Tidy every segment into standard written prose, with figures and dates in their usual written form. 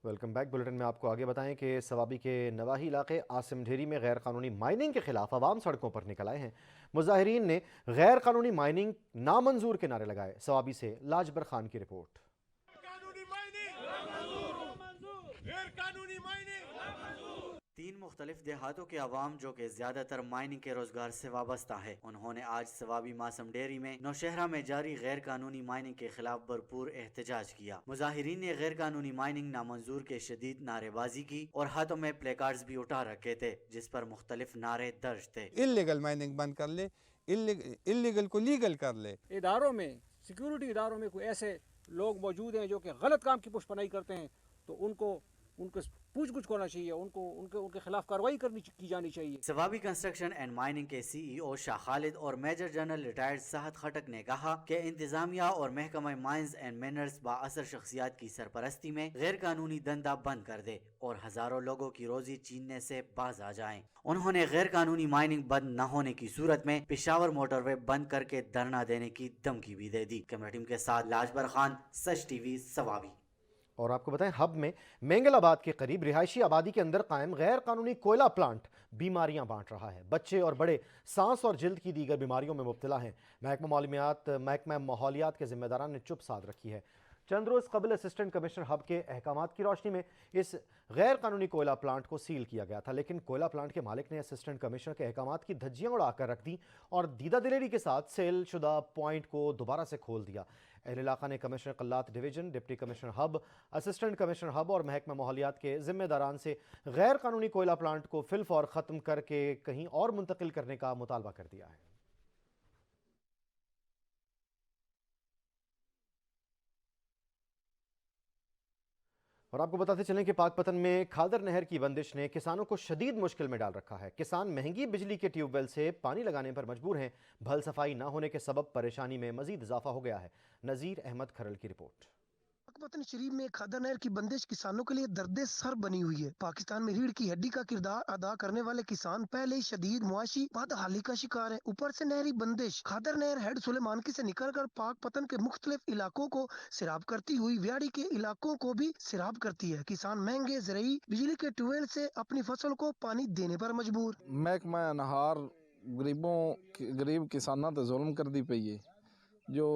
Welcome back. Bulletin میں آپ کو آگے بتائیں کہ سوابی کے نواحی علاقے عاصم ڈھیری میں غیر قانونی مائننگ کے خلاف عوام سڑکوں پر نکل آئے ہیں۔ مظاہرین نے غیر قانونی مائننگ نامنظور کے نعرے لگائے۔ سوابی سے لاجبر خان کی رپورٹ۔ تین مختلف دیہاتوں کے عوام جو کہ زیادہ تر مائننگ کے روزگار سے وابستہ ہے، انہوں نے آج سوابی عاصم ڈھیری میں نوشہرہ میں جاری غیر قانونی مائننگ کے خلاف بھرپور احتجاج کیا۔ مظاہرین نے غیر قانونی مائننگ نامنظور کے شدید نعرے بازی کی اور ہاتھوں میں پلے کارڈز بھی اٹھا رکھے تھے جس پر مختلف نعرے درج تھے۔ اللیگل مائننگ بند کر لے، اللیگل کو لیگل کر لے۔ اداروں میں، سیکیورٹی اداروں میں کوئی ایسے لوگ موجود ہیں جو کہ غلط کام کی پشت پناہی کرتے ہیں تو ان کو پوچھ گچھ کرنا چاہیے، ان کے خلاف کارروائی کی جانی چاہیے۔ سوابی کنسٹرکشن اینڈ مائننگ کے سی ای او شاہ خالد اور میجر جنرل ریٹائرڈ صحت خٹک نے کہا کہ انتظامیہ اور محکمہ مائنز اینڈ مینرز بااثر شخصیات کی سرپرستی میں غیر قانونی دھندا بند کر دے اور ہزاروں لوگوں کی روزی چھیننے سے باز آ جائیں۔ انہوں نے غیر قانونی مائننگ بند نہ ہونے کی صورت میں پشاور موٹر وے بند کر کے دھرنا دینے کی دھمکی بھی دے دی۔ کیمرہ ٹیم کے ساتھ لاجبر خان، سچ ٹی وی، سوابی۔ اور آپ کو بتائیں ہب میں مینگل آباد کے قریب رہائشی آبادی کے اندر قائم غیر قانونی کوئلہ پلانٹ بیماریاں بانٹ رہا ہے۔ بچے اور بڑے سانس اور جلد کی دیگر بیماریوں میں مبتلا ہیں۔ محکمہ ماحولیات کے ذمہ داران نے چپ سادھ رکھی ہے۔ چند روز قبل اسسٹنٹ کمشنر ہب کے احکامات کی روشنی میں اس غیر قانونی کوئلہ پلانٹ کو سیل کیا گیا تھا، لیکن کوئلہ پلانٹ کے مالک نے اسسٹنٹ کمشنر کے احکامات کی دھجیاں اڑا کر رکھ دی اور دیدہ دلیری کے ساتھ سیل شدہ پوائنٹ کو دوبارہ سے کھول دیا۔ اہل علاقہ نے commissioner Kalat division, deputy commissioner hub, assistant commissioner hub اور محکمہ ماحولیات کے ذمہ داران سے غیر قانونی کوئلہ پلانٹ کو فی الفور ختم کر کے کہیں اور منتقل کرنے کا مطالبہ کر دیا ہے۔ اور آپ کو بتاتے چلیں کہ پاک پتن میں کھادر نہر کی بندش نے کسانوں کو شدید مشکل میں ڈال رکھا ہے۔ کسان مہنگی بجلی کے ٹیوب ویل سے پانی لگانے پر مجبور ہیں۔ بھل صفائی نہ ہونے کے سبب پریشانی میں مزید اضافہ ہو گیا ہے۔ نذیر احمد کھرل کی رپورٹ۔ پاک پتن شریف میں کھادر نہر کی بندش کسانوں کے لیے درد سر بنی ہوئی ہے۔ پاکستان میں ریڑھ کی ہڈی کا کردار ادا کرنے والے کسان پہلے ہی شدید معاشی بدحالی کا شکار ہیں۔ اوپر سے نہری بندش کھادر نہر ہیڈ سلیمانکی سے نکل کر پاک پتن کے مختلف علاقوں کو سیراب کرتی ہوئی ویاڑی کے علاقوں کو بھی سیراب کرتی ہے۔ کسان مہنگے زرعی بجلی کے ٹیوب ویل سے اپنی فصل کو پانی دینے پر مجبور۔ محکمہ نہار غریب کسانوں تے ظلم کر دی پئی ہے، جو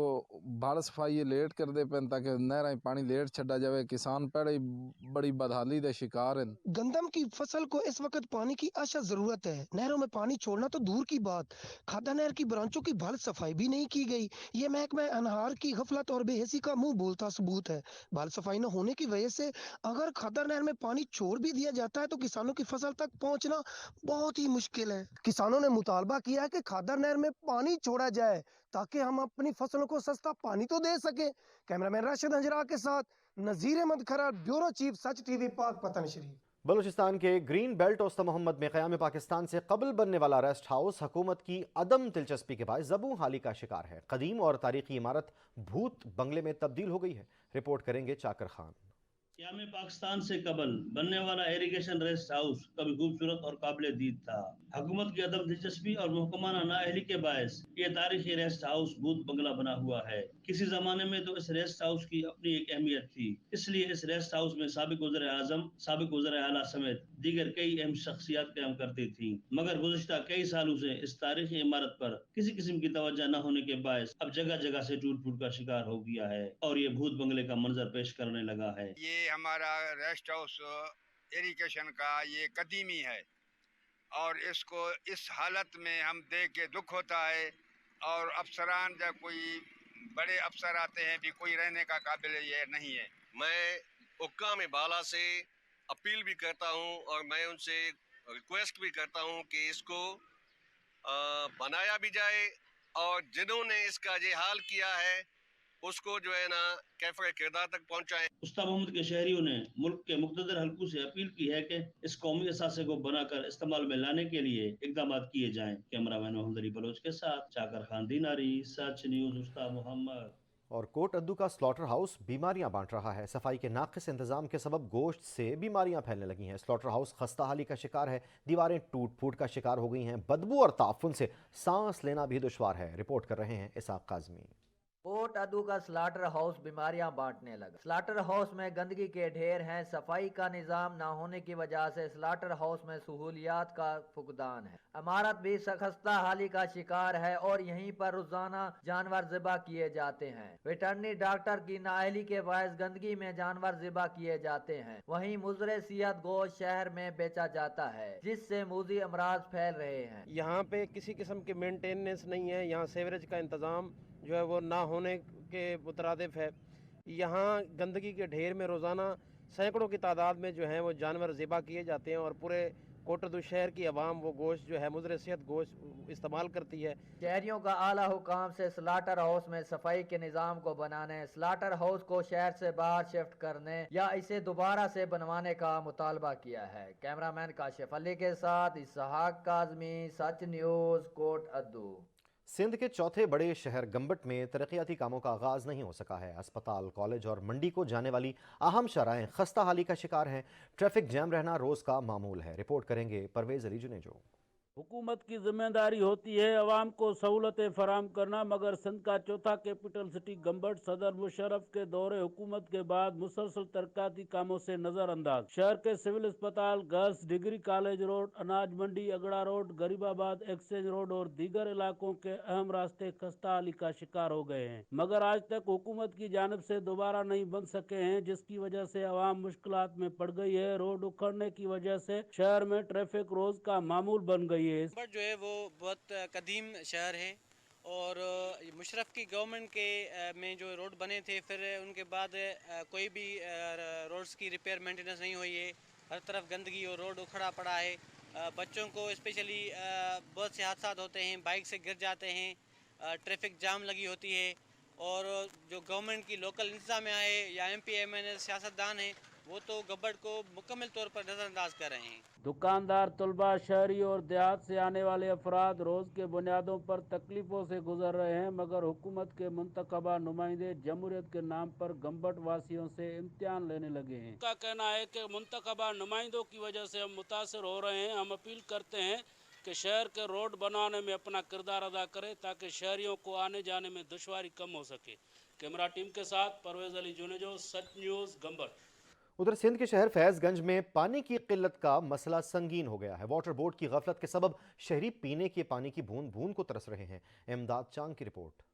بھاڑ صفائی لیٹ کر دے پین تاکہ نہریں پانی لیٹ چھڈا جاوے۔ کسان پہلے بڑی بدحالی دے شکار ہیں۔ گندم کی فصل کو اس وقت پانی کی اشد ضرورت ہے۔ نہروں میں پانی چھوڑنا تو دور کی بات، کھادر نہر کی برانچوں کی بھل صفائی بھی نہیں کی گئی۔ یہ محکمہ انہار کی غفلت اور بے حسی کا منہ بولتا ثبوت ہے۔ بھل صفائی نہ ہونے کی وجہ سے اگر کھادر نہر میں پانی چھوڑ بھی دیا جاتا ہے تو کسانوں کی فصل تک پہنچنا بہت ہی مشکل ہے۔ کسانوں نے مطالبہ کیا ہے کہ کھادر نہر میں پانی چھوڑا جائے تاکہ ہم اپنی فصلوں کو سستا پانی تو دے سکیں۔ کیمرہ مین راشد انجرا کے ساتھ نذیر احمد کھرل، بیورو چیف، سچ ٹی وی، پاک پتن شریف۔ بلوچستان کے گرین بیلٹ اوسط محمد میں قیام پاکستان سے قبل بننے والا ریسٹ ہاؤس حکومت کی عدم دلچسپی کے باعث زبوں حالی کا شکار ہے۔ قدیم اور تاریخی عمارت بھوت بنگلے میں تبدیل ہو گئی ہے۔ رپورٹ کریں گے چاکر خان۔ قیام پاکستان سے قبل بننے والا ایریگیشن ریسٹ ہاؤس کبھی خوبصورت اور قابل دید تھا۔ حکومت کی عدم دلچسپی اور محکمانہ نااہلی کے باعث یہ تاریخی ریسٹ ہاؤس بھوت بنگلہ بنا ہوا ہے۔ کسی زمانے میں تو اس ریسٹ ہاؤس کی اپنی ایک اہمیت تھی، اس لیے اس ریسٹ ہاؤس میں سابق وزیر اعظم، سابق وزیر اعلیٰ سمیت دیگر کئی اہم شخصیات قیام کرتی تھیں، مگر گزشتہ کئی سالوں سے اس تاریخی عمارت پر کسی قسم کی توجہ نہ ہونے کے باعث اب جگہ جگہ سے ٹوٹ پھوٹ کا شکار ہو گیا ہے اور یہ بھوت بنگلے کا منظر پیش کرنے لگا ہے۔ یہ ہمارا ریسٹ ہاؤس ایریگیشن کا یہ قدیمی ہے اور اس کو اس حالت میں ہم دیکھ کے دکھ ہوتا ہے، اور افسران جب کوئی بڑے افسر آتے ہیں بھی کوئی رہنے کا قابل یہ نہیں ہے۔ میں حکام بالا سے اپیل بھی کرتا ہوں اور میں ان سے ریکویسٹ بھی کرتا ہوں کہ اس کو بنایا بھی جائے اور جنہوں نے اس کا یہ حال کیا ہے اس کو جو ہے نا کیفر کردار تک پہنچائیں۔ استا محمد کے شہریوں نے ملک کے مقتدر حلقوں سے اپیل کی ہے کہ اس قومی اثاثے کو بنا کر استعمال میں لانے کے لیے اقدامات کیے جائیں۔ کیمرہ مین محمد علی بلوچ کے ساتھ چاکر خان دیناری، سچ نیوز، استا محمد۔ اور کوٹ ادو کا سلاٹر ہاؤس بیماریاں بانٹ رہا ہے۔ صفائی کے ناقص انتظام کے سبب گوشت سے بیماریاں پھیلنے لگی ہیں۔ سلاٹر ہاؤس خستہ حالی کا شکار ہے، دیواریں ٹوٹ پھوٹ کا شکار ہو گئی ہیں، بدبو اور تعفن سے سانس لینا بھی دشوار ہے۔ رپورٹ کر رہے ہیں اسحاق کاظمی۔ कोट अदू का स्लाटर हाउस बीमारियां बांटने लगा। स्लाटर हाउस में गंदगी के ढेर हैं, सफाई का निजाम न होने की वजह से स्लाटर हाउस में सहूलियात का फुकदान है। इमारत भी खस्ता हाली का शिकार है और यहीं पर रोजाना जानवर ज़िबा किए जाते हैं। वेटरनरी डॉक्टर की नाअहली के बायस गंदगी में जानवर ज़िबा किए जाते हैं। वहीं मुजरे सियत गोश्त शहर में बेचा जाता है, जिससे मूजी अमराज फैल रहे हैं। यहाँ पे किसी किस्म की मेंटेनेंस नहीं है, यहाँ सीवरेज का इंतज़ाम जो है वो ना होने के मुतरादिफ है। यहाँ गंदगी के ढेर में रोज़ाना सैकड़ों की तादाद में जो है वो जानवर ज़िबा किए जाते हैं और पूरे कोटदू शहर की आवाम वो गोश्त जो है मुजरे सेहत गोश्त इस्तेमाल करती है। शहरियों का आला हुकाम से स्लाटर हाउस में सफाई के निज़ाम को बनाने, स्लाटर हाउस को शहर से बाहर शिफ्ट करने या इसे दोबारा से बनवाने का मुतालबा किया है। कैमरामैन काशिफ अली के साथ इसहाक काज़मी, सच न्यूज़, कोट अद्दू। सिंध के चौथे बड़े शहर गंबट में तरक्याती कामों का आगाज नहीं हो सका है। अस्पताल, कॉलेज और मंडी को जाने वाली अहम शराहें खस्ता हाली का शिकार हैं। ट्रैफिक जैम रहना रोज का मामूल है। रिपोर्ट करेंगे परवेज अली जुनेजो। हुकूमत की जिम्मेदारी होती है अवाम को सहूलतें फराम करना, मगर सिंध का चौथा कैपिटल सिटी गंबट सदर मुशर्रफ के दौरे हुकूमत के बाद मुसलसल तरक्याती कामों से नजरअंदाज। शहर के सिविल अस्पताल, गर्ल्स डिग्री कॉलेज रोड, अनाज मंडी, अगड़ा रोड, गरीबाबाद एक्सचेंज रोड और दीगर इलाकों के अहम रास्ते खस्ता हाली का शिकार हो गए हैं, मगर आज तक हुकूमत की जानिब से दोबारा नहीं बन सके हैं, जिसकी वजह से अवाम मुश्किलात में पड़ गई है। रोड उखड़ने की वजह से शहर में ट्रैफिक रोज का मामूल बन गई है। गंबट जो है वो बहुत कदीम शहर है और मुशर्रफ की गवर्नमेंट के में जो रोड बने थे, फिर उनके बाद कोई भी रोड्स की रिपेयर मेंटेनेंस नहीं हुई है। हर तरफ गंदगी और रोड उखड़ा पड़ा है। बच्चों को स्पेशली बहुत से हादसा होते हैं, बाइक से गिर जाते हैं, ट्रैफिक जाम लगी होती है और जो गवर्नमेंट की लोकल इंतजामिया है या MP MNA सियासतदान हैं, वो तो गंबट को मुकम्मल तौर पर नज़रअंदाज कर रहे हैं। दुकानदार, तलबा, शहरी और देहात से आने वाले अफराद रोज के बुनियादों पर तकलीफों से गुजर रहे हैं, मगर हुकूमत के मुंतखबा नुमाइंदे जमहूरियत के नाम पर गंबट वासियों से इम्तिहान लेने लगे हैं। उनका कहना है कि मुंतखबा नुमाइंदों की वजह से हम मुतासर हो रहे हैं। हम अपील करते हैं कि शहर के रोड बनाने में अपना किरदार अदा करे ताकि शहरियों को आने जाने में दुश्वारी कम हो सके। कैमरा टीम के साथ परवेज अली जुनेजो, सच न्यूज़, गंबट। उधर सिंध के शहर फैज़गंज में पानी की किल्लत का मसला संगीन हो गया है। वाटर बोर्ड की गफलत के सबब शहरी पीने के पानी की बूंद बूंद को तरस रहे हैं। इमदाद चांग की रिपोर्ट।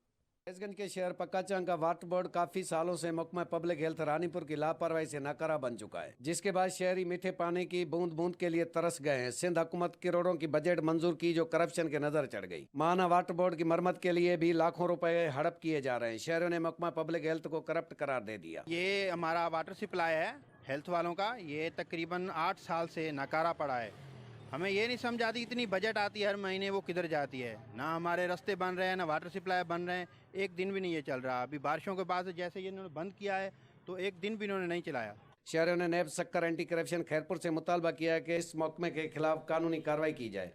फैज़गंज के शहर पक्का चांग का वाटर बोर्ड काफी सालों से महकमा पब्लिक हेल्थ रानीपुर की लापरवाही से नाकारा बन चुका है, जिसके बाद शहरी मीठे पानी की बूंद बूंद के लिए तरस गए हैं। सिंध हुकूमत करोड़ों की बजट मंजूर की जो करप्शन के नजर चढ़ गई। माना वाटर बोर्ड की मरम्मत के लिए भी लाखों रुपए हड़प किए जा रहे हैं। शहरों ने महकमा पब्लिक हेल्थ को करप्ट करार दे दिया। ये हमारा वाटर सप्लाई है हेल्थ वालों का, ये तकरीबन 8 साल से नाकारा पड़ा है। हमें ये नहीं समझ आती इतनी बजट आती है हर महीने, वो किधर जाती है। ना हमारे रास्ते बन रहे हैं, ना वाटर सप्लाई बन रहे हैं। एक दिन भी नहीं ये चल रहा। अभी बारिशों के बाद जैसे ये इन्होंने बंद किया है तो एक दिन भी इन्होंने नहीं चलाया। शहरों ने नैब सक्कर एंटी करप्शन खैरपुर से मुतालबा किया है कि इस महकमे के खिलाफ कानूनी कार्रवाई की जाए।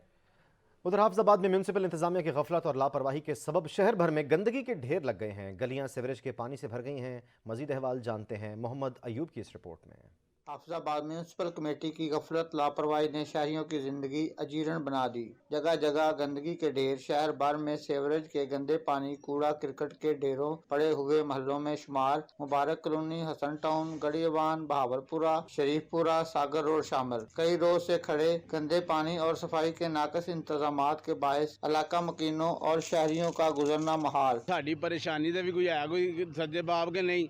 उधर हाफिजाबाद में म्यूनसिपल इंतजामिया की गफलत और लापरवाही के सबब शहर भर में गंदगी के ढेर लग गए हैं। गलियां सीवरेज के पानी से भर गई हैं। मजीद अहवाल जानते हैं मोहम्मद अयूब की इस रिपोर्ट में। हाफिजाबाद म्यूनसिपल कमेटी की गफलत लापरवाही ने शहरियों की जिंदगी अजीर्ण बना दी। जगह जगह गंदगी के ढेर। शहर भर में सेवरेज के गंदे पानी, कूड़ा क्रिकेट के ढेरों पड़े हुए महलों में शुमार मुबारक कॉलोनी, हसन टाउन, गड़ीवान, बहावलपुरा, शरीफपुरा, सागर रोड शामिल। कई रोज से खड़े गंदे पानी और सफाई के नाकस इंतजाम के बायस इलाका मकीनों और शहरियों का गुजरना महाल। साड़ी परेशानी तो भी कोई है कोई सज्जे बाब के नहीं।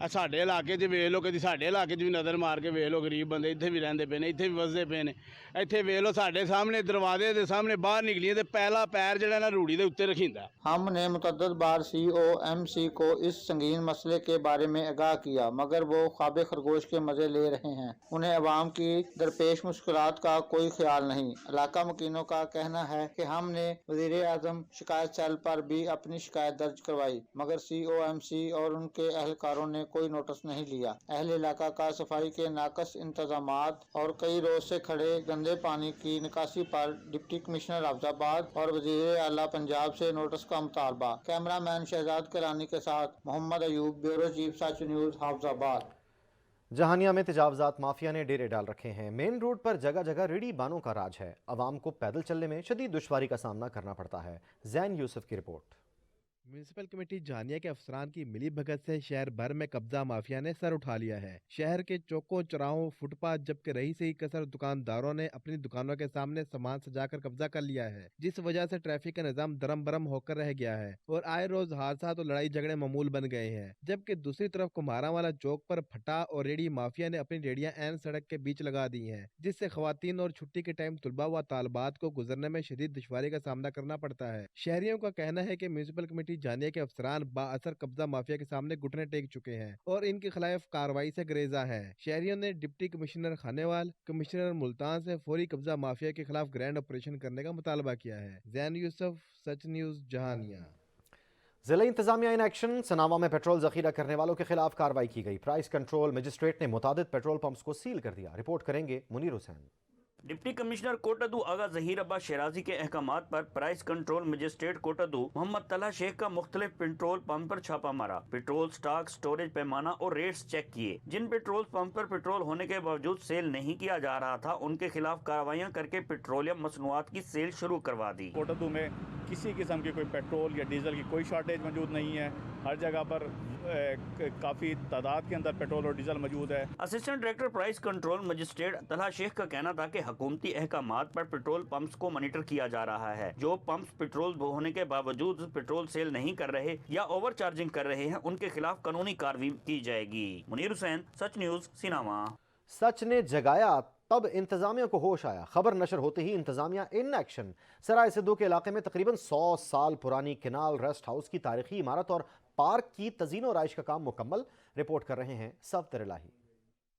साढ़े इलाके वेख लो, कभी साढ़े इलाके भी नज़र मार के वेख लो, गरीब बंदे इतने भी रहते पे ने, इतने भी वसते पे ने। इतने वेख लो साढ़े सामने दरवाजे के सामने बाहर निकलिए तो पहला पैर जो ना रूढ़ी के उत्ते रखींदा। हमने मुतअद्दिद बार COMC को इस संगीन मसले के बारे में आगाह किया, मगर वो ख्वाबे खरगोश के मजे ले रहे हैं। उन्हें अवाम की दरपेश मुश्किलात का कोई ख्याल नहीं। इलाका मकीनों का कहना है कि हमने वज़ीर आज़म शिकायत सेल पर भी अपनी शिकायत दर्ज करवाई, मगर COMC और उनके अहलकारों ने कोई नोटिस नहीं लिया। अहल इलाका का सफाई के नाकस इंतजामात और कई रोज से खड़े गंदे पानी की निकासी पर डिप्टी कमिश्नर हाफिजाबाद और वजीर आला पंजाब से नोटिस का मुतालबा। कैमरामैन शहजाद करानी के साथ मोहम्मद अयूब, ब्यूरो चीफ सच न्यूज़, हाफिजाबाद। जहानिया में तजावजात माफिया ने डेरे डाल रखे हैं। मेन रोड पर जगह जगह रेडी बानों का राज है। अवाम को पैदल चलने में शदीद दुश्वारी का सामना करना पड़ता है। जैन यूसुफ की रिपोर्ट। म्यूनिसिपल कमेटी जानिया के अफसरान की मिली भगत से शहर भर में कब्जा माफिया ने सर उठा लिया है। शहर के चौकों चौराहों फुटपाथ जबकि रही से ही कसर दुकानदारों ने अपनी दुकानों के सामने सामान सजाकर कब्जा कर लिया है, जिस वजह से ट्रैफिक का निजाम दरम बरम होकर रह गया है और आए रोज हादसा तो लड़ाई झगड़े मामूल बन गए हैं। जबकि दूसरी तरफ कुम्हारा वाला चौक पर फटा और रेडी माफिया ने अपनी रेडियां ऐन सड़क के बीच लगा दी हैं, जिससे खवातीन और छुट्टी के टाइम तुलबा व तालबात को गुजरने में शदीद दुश्वारी का सामना करना पड़ता है। शहरियों का कहना है कि म्यूनिसिपल कमेटी जानिया के अफसरान बाअसर कब्जा माफिया के सामने घुटने टेक चुके हैं और इनके खिलाफ कार्रवाई से गुरेजा है। शहरियों ने deputy commissioner Khanewal, commissioner Multan से फौरी कब्जा माफिया के खिलाफ ग्रैंड ऑपरेशन करने का मुतालबा किया है। जैन यूसुफ, सच न्यूज, जहानिया। जिला इंतजामिया इन एक्शन। सनावा में पेट्रोल जखीरा करने वालों के खिलाफ कार्रवाई की गई। प्राइस कंट्रोल मजिस्ट्रेट ने मुतादिद पेट्रोल पंप्स को सील कर दिया। रिपोर्ट करेंगे मुनीर हुसैन। डिप्टी कमिश्नर कोटदू आगा जहीर अब्बास शराजी के अहकामात पर price control magistrate Kot Addu Muhammad Talha Sheikh का मुख्तलिफ पेट्रोल पंप पर छापा मारा। पेट्रोल स्टॉक, स्टोरेज पैमाना और रेट्स चेक किए। जिन पेट्रोल पंप पर पेट्रोल होने के बावजूद सेल नहीं किया जा रहा था, उनके खिलाफ कार्रवाइयां करके पेट्रोलियम मसनूआत की सेल शुरू करवा दी। कोटदू में किसी किस्म की कोई पेट्रोल या डीजल की कोई शॉर्टेज मौजूद नहीं है। हर जगह पर काफ़ी तादाद के अंदर पेट्रोल और डीजल मौजूद है। Assistant director price control magistrate Talha Sheikh का कहना था कि हुकूमती अहकामात पर पेट्रोल पंप्स को मॉनिटर किया जा रहा है। जो पंप्स पेट्रोल होने के बावजूद पेट्रोल सेल नहीं कर रहे या ओवर चार्जिंग कर रहे हैं, उनके खिलाफ कानूनी कार्रवाई की जाएगी। मुनीर हुसैन, सच न्यूज, सिनामा। सच ने जगाया तब इंतजामिया को होश आया। खबर नशर होते ही इंतजामिया इन एक्शन। सराय सिद्धू के इलाके में तकरीबन 100 साल पुरानी केनाल रेस्ट हाउस की तारीखी इमारत और पार्क की तज़ीन और आइश का काम मुकम्मल। रिपोर्ट कर रहे हैं सफ्दर इलाही।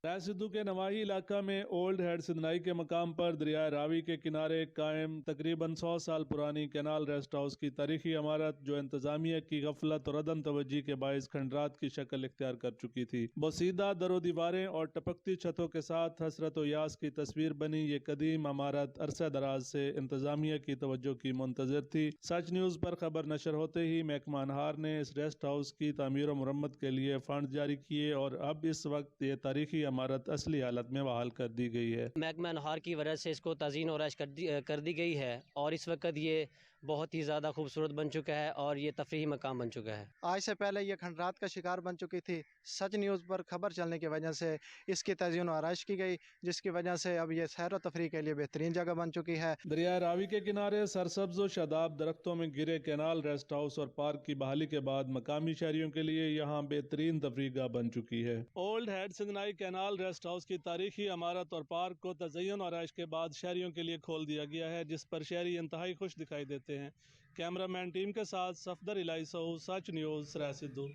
सराय सिद्धू के नवाही इलाका में ओल्ड हेड सिंधनाई के मकाम पर दरिया रावी के किनारे कायम तकरीबन 100 साल पुरानी कैनाल रेस्ट हाउस की तारीखी इमारत, जो इंतजामिया की गफलत और अदम तवज्जी के बायस खंडरात की शक्ल इख्तियार कर चुकी थी। बोसीदा दरो दीवारें और टपकती छतों के साथ हसरत व यास की तस्वीर बनी ये कदीम इमारत अरसा दराज से इंतजामिया की तवज्जो की मुंतजर थी। सच न्यूज़ पर खबर नशर होते ही महकमा अनहार ने इस रेस्ट हाउस की तामीर और मुरम्मत के लिए फंड जारी किए और अब इस वक्त ये तारीखी इमारत असली हालत में बहाल कर दी गई है। महकमा अनहार की वजह से इसको तज़ीन और आइश कर दी गई है और इस वक्त ये बहुत ही ज़्यादा खूबसूरत बन चुका है और ये तफरीही मकाम बन चुका है। आज से पहले ये खंडरात का शिकार बन चुकी थी। सच न्यूज़ पर खबर चलने की वजह से इसकी तज़ीन और आराइश की गई, जिसकी वजह से अब ये सैर व तफरीह के लिए बेहतरीन जगह बन चुकी है। दरिया रावी के किनारे सरसब्ज व शादाब दरख्तों में घिरे कैनाल रेस्ट हाउस और पार्क की बहाली के बाद मकामी शहरियों के लिए यहाँ बेहतरीन तफरीहगाह बन चुकी है। Old head Sidhnai canal rest house की तारीखी इमारत और पार्क को तज़य्युन और आराइश के बाद शहरियों के लिए खोल दिया गया है, जिस पर शहरी इंतहाई खुश दिखाई देते हैं। कैमरामैन टीम के साथ सफदर इलाही सऊ, सच न्यूज़, सराय सिद्धू।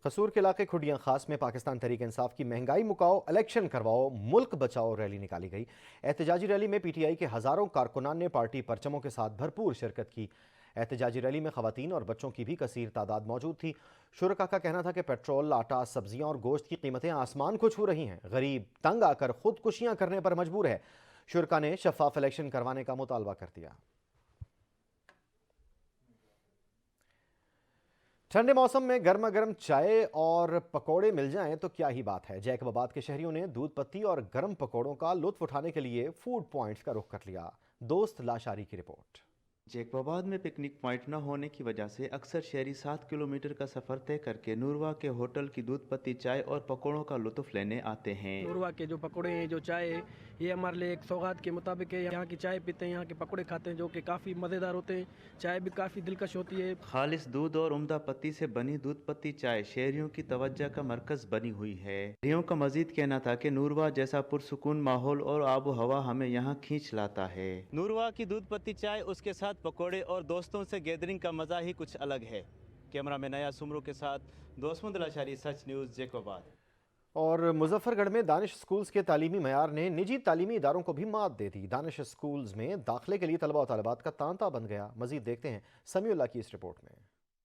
कसूर के इलाके खुडियां खास में पाकिस्तान तहरीक इंसाफ की महंगाई मुकाओ, इलेक्शन करवाओ, मुल्क बचाओ रैली निकाली गई। एहतजाजी रैली में पीटीआई के हजारों कारकुनान ने पार्टी परचमों के साथ भरपूर शिरकत की। एहतजाजी रैली में खवातीन और बच्चों की भी कसीर तादाद मौजूद थी। शुरका का कहना था कि पेट्रोल, आटा, सब्जियां और गोश्त की कीमतें आसमान को छू रही हैं। गरीब तंग आकर खुदकुशियां करने पर मजबूर है। शुरका ने शफाफ इलेक्शन करवाने का मुतालबा कर दिया। ठंडे मौसम में गर्मा गर्म चाय और पकौड़े मिल जाएं तो क्या ही बात है। जैकबाबाद के शहरियों ने दूध पत्ती और गर्म पकौड़ों का लुत्फ उठाने के लिए फूड पॉइंट्स का रुख कर लिया। दोस्त लाशारी की रिपोर्ट। जैकबाबाद में पिकनिक पॉइंट न होने की वजह से अक्सर शहरी 7 किलोमीटर का सफ़र तय करके नूरवा के होटल की दूध पत्ती चाय और पकौड़ों का लुत्फ लेने आते हैं। नूरवा के जो पकौड़े हैं, जो चाय है, ये हमारे लिए एक सौगात के मुताबिक है। यहाँ की चाय पीते हैं, यहाँ के पकौड़े खाते हैं, जो कि काफ़ी मज़ेदार होते हैं। चाय भी काफ़ी दिलकश होती है। खालिस दूध और उम्दा पत्ती से बनी दूध पत्ती चाय शहरियों की तवज्जो का मरकज़ बनी हुई है। शहरियों का मजीद कहना था कि नूरवा जैसा पुरसुकून माहौल और आबो हवा हमें यहाँ खींच लाता है। नूरवा की दूध पत्ती चाय, उसके साथ पकौड़े और दोस्तों से गैदरिंग का मज़ा ही कुछ अलग है। कैमरा में नया सुमरू के साथ दोस्त लाशारी, सच न्यूज़, जैकबाबाद। और मुजफ्फरगढ़ में दानिश स्कूल्स के तालीमी मयार ने निजी तालीमी इदारों को भी मात दे दी। दानिश स्कूल्स में दाखिले के लिए तलबा और तालिबात का तांता बन गया। मजीद देखते हैं समीउल्लाह की इस रिपोर्ट में।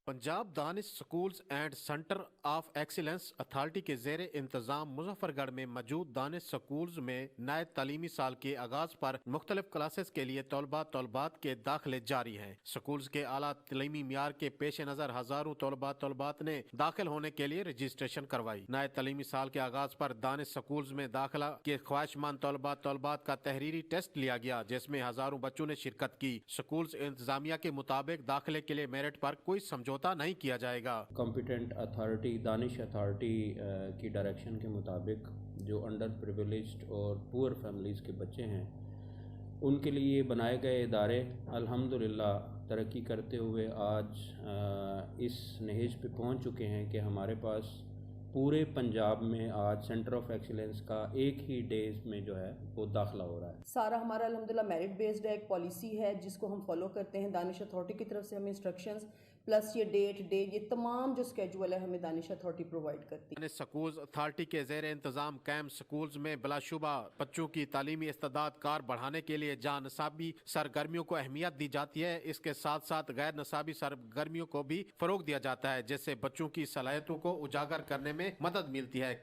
Punjab Danish schools and centre of excellence authority के ज़ेरे इंतज़ाम मुजफ्फरगढ़ में मौजूद दानिश स्कूल्स में नए तालीमी साल के आगाज पर मुख्तलिफ क्लासेस के लिए तलबात के दाखिले जारी हैं। स्कूल्स के आला तालीमी मियार के पेश नज़र हजारों तलबात ने दाखिल होने के लिए रजिस्ट्रेशन करवाई। नए तालीमी साल के आगाज पर दानिश स्कूल्स में दाखिला के ख्वाहिशमंद तलबात का तहरीरी टेस्ट लिया गया, जिसमें हजारों बच्चों ने शिरकत की। स्कूल्स इंतजामिया के मुताबिक दाखिले के लिए मेरिट पर कोई समझौता समझौता नहीं किया जाएगा। कॉम्पिटेंट अथॉरिटी दानिश अथॉरिटी की डायरेक्शन के मुताबिक जो अंडर प्रिविलेज्ड और पुअर फैमिलीज़ के बच्चे हैं उनके लिए बनाए गए इदारे अल्हम्दुलिल्लाह तरक्की करते हुए आज इस नहेज पे पहुंच चुके हैं कि हमारे पास पूरे पंजाब में आज सेंटर ऑफ एक्सीलेंस का एक ही डेज में जो है वो दाखिला हो रहा है। सारा हमारा अल्हम्दुलिल्लाह मेरिट बेस्ड है, एक पॉलिसी है जिसको हम फॉलो करते हैं। दानिश अथॉरिटी की तरफ से हमें इंस्ट्रक्शंस प्लस ये डे ये तमाम जो स्केड्यूल है हमें दानिश अथॉरिटी प्रोवाइड करती है। स्कूल्स अथॉरिटी के ज़ेर इंतज़ाम कैंप स्कूल्स में बिलाशुबा बच्चों की तालीमी इस्तेदाद कार बढ़ाने के लिए जान नसाबी सरगर्मियों को अहमियत दी जाती है। इसके साथ साथ गैर नसाबी सरगर्मियों को भी फरोग दिया जाता है जिससे बच्चों की सलाहियतों को उजागर करने में मदद मिलती है।